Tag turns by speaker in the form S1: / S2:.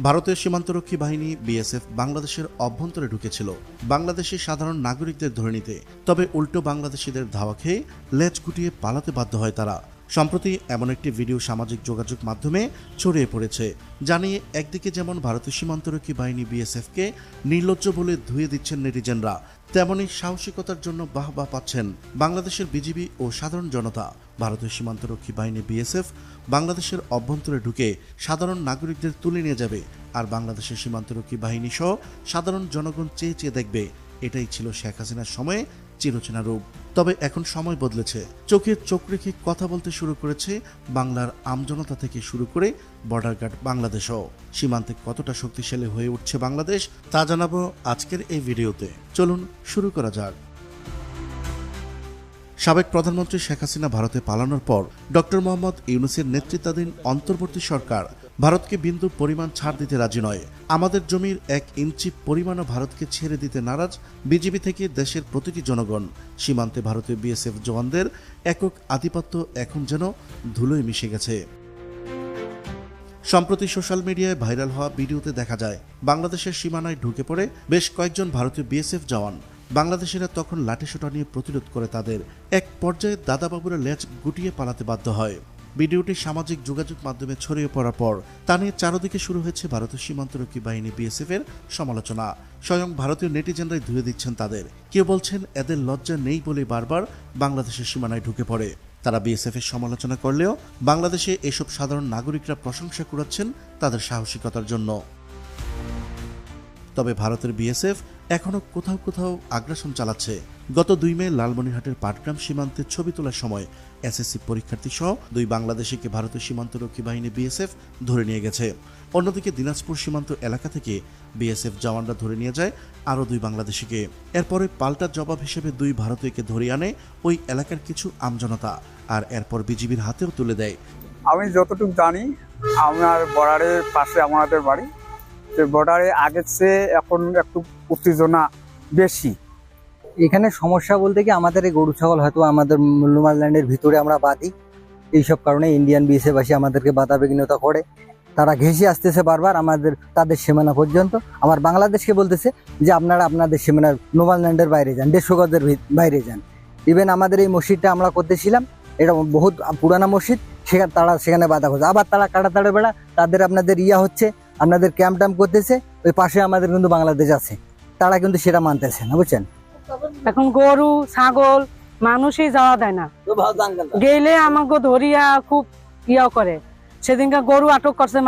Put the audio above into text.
S1: ভারতীয় সীমান্তরক্ষী বাহিনী বিএসএফ বাংলাদেশের অভ্যন্তরে ঢুকেছিল বাংলাদেশি সাধারণ নাগরিকদের ধরে নিতে। তবে উল্টো বাংলাদেশিদের ধাওয়া খেয়ে লেজ গুটিয়ে পালাতে বাধ্য হয় তারা। সম্প্রতি এমন একটি ভিডিও সামাজিক যোগাযোগ মাধ্যমে ছড়িয়ে পড়েছে, জানিয়ে একদিকে যেমন ভারতীয় সীমান্তরক্ষী বাহিনী বিএসএফকে নির্লজ্জ বলে ধুয়ে দিচ্ছেন নেটিজেনরা, তেমনি সাহসিকতার জন্য বাহবা পাচ্ছেন বাংলাদেশের বিজিবি ও সাধারণ জনতা। ভারতীয় সীমান্তরক্ষী বাহিনী বিএসএফ বাংলাদেশের অভ্যন্তরে ঢুকে সাধারণ নাগরিকদের তুলে নিয়ে যাবে, আর বাংলাদেশের সীমান্তরক্ষী বাহিনী সহ সাধারণ জনগণ চেয়ে চেয়ে দেখবে। এটাই ছিল শেখ হাসিনার সময়ে চিরচেনা রূপ। তবে এখন সময় বদলেছে, চোখে চোখ রেখে কথা বলতে শুরু করেছে বাংলার আমজনতা থেকে শুরু করে বর্ডার গার্ড বাংলাদেশও। সীমান্তে কতটা শক্তিশালী হয়ে উঠছে বাংলাদেশ তা জানাবো আজকের এই ভিডিওতে। চলুন শুরু করা যাক। সাবেক প্রধানমন্ত্রী শেখ হাসিনা ভারতে পালানোর পর ডক্টর মোহাম্মদ ইউনূসের নেতৃত্বাধীন অন্তর্বর্তী সরকার ভারতকে বিন্দু পরিমাণ ছাড় দিতে রাজি নয়। আমাদের জমির 1 ইঞ্চি পরিমাণও ভারতকে ছেড়ে দিতে নারাজ বিজিবি থেকে দেশের প্রতিটি জনগণ। সীমান্তে ভারতীয় বিএসএফ জওয়ানদের একক আধিপত্য এখন যেন ধুলোয় মিশে গেছে। সম্প্রতি সোশ্যাল মিডিয়ায় ভাইরাল হওয়া ভিডিওতে দেখা যায় বাংলাদেশের সীমানায় ঢুকে পড়ে বেশ কয়েকজন ভারতীয় বিএসএফ জওয়ান। বাংলাদেশিরা তখন লাঠিসোঁটা নিয়ে প্রতিরোধ করে তাদের। এক পর্যায়ে দাদাবাবুরা লেজ গুটিয়ে পালাতে বাধ্য হয়। ভিডিওটি সামাজিক যোগাযোগ মাধ্যমে ছড়িয়ে পড়ার পর তা নিয়ে চারদিকে শুরু হয়েছে ভারতীয় সীমান্তরক্ষী বাহিনী বিএসএফ এর সমালোচনা। স্বয়ং ভারতীয় নেটিজেনরাই ধুয়ে দিচ্ছেন তাদের। কেউ বলছেন এদের লজ্জা নেই বলে বারবার বাংলাদেশের সীমানায় ঢুকে পড়ে। তারা বিএসএফ এর সমালোচনা করলেও বাংলাদেশে এসব সাধারণ নাগরিকরা প্রশংসা কুড়াচ্ছেন তাদের সাহসিকতার জন্য। তবে ভারতের বিএসএফ এখনও কোথাও কোথাও আগ্রাসন চালাচ্ছে। গত 2 মে লালমনিরহাটের পাটগ্রাম সীমান্তে ছবি তোলার সময় এসএসসি পরীক্ষার্থী সহ 2 বাংলাদেশিকে ভারতীয় সীমান্তরক্ষী বাহিনী বিএসএফ ধরে নিয়ে গেছে। অন্যদিকে দিনাজপুর সীমান্ত এলাকা থেকে বিএসএফ জওয়ানরা ধরে নিয়ে যায় আরও 2 বাংলাদেশিকে। এরপরে পাল্টা জবাব হিসেবে 2 ভারতীয়কে ধরে আনে ওই এলাকার কিছু আমজনতা, আর এরপর বিজিবির হাতেও তুলে দেয়।
S2: আমি যতটুকু জানি, আমার বর্ডারের পাশে আমাদের বাড়ি, বর্ডারে আগের চেয়ে এখন একটু উত্তেজনা বেশি।
S3: এখানে সমস্যা বলতে কি, আমাদের এই গরু ছাগল হয়তো আমাদের মূল্যমান ল্যান্ডের ভিতরে আমরা বাঁধি, এইসব কারণে ইন্ডিয়ান বিএসএফ আসি আমাদেরকে বাধা বিঘ্নতা করে। তারা ঘেঁষে আসতেছে বারবার তাদের সীমানা পর্যন্ত। আমার বাংলাদেশকে বলতেছে যে আপনারা আপনাদের সীমানার নোমান ল্যান্ডের বাইরে যান, 150 গজের বাইরে যান। ইভেন আমাদের এই মসজিদটা আমরা করতেছিলাম, এটা বহুত পুরানা মসজিদ, তারা সেখানে বাধা করছে। আবার তারা কাটাতাড়ে বেড়া তাদের আপনাদের হচ্ছে, আপনাদের ক্যাম্প ট্যাম্প করতেছে। ওই পাশে আমাদের কিন্তু বাংলাদেশ আছে, তারা কিন্তু সেটা মানতেছে না, বুঝছেন।
S4: এখন গরু ছাগল মানুষই যাওয়া দেয় না, গেলে আমাকে ধরিয়া খুব করে। সেদিনকার গরু আটক করছে।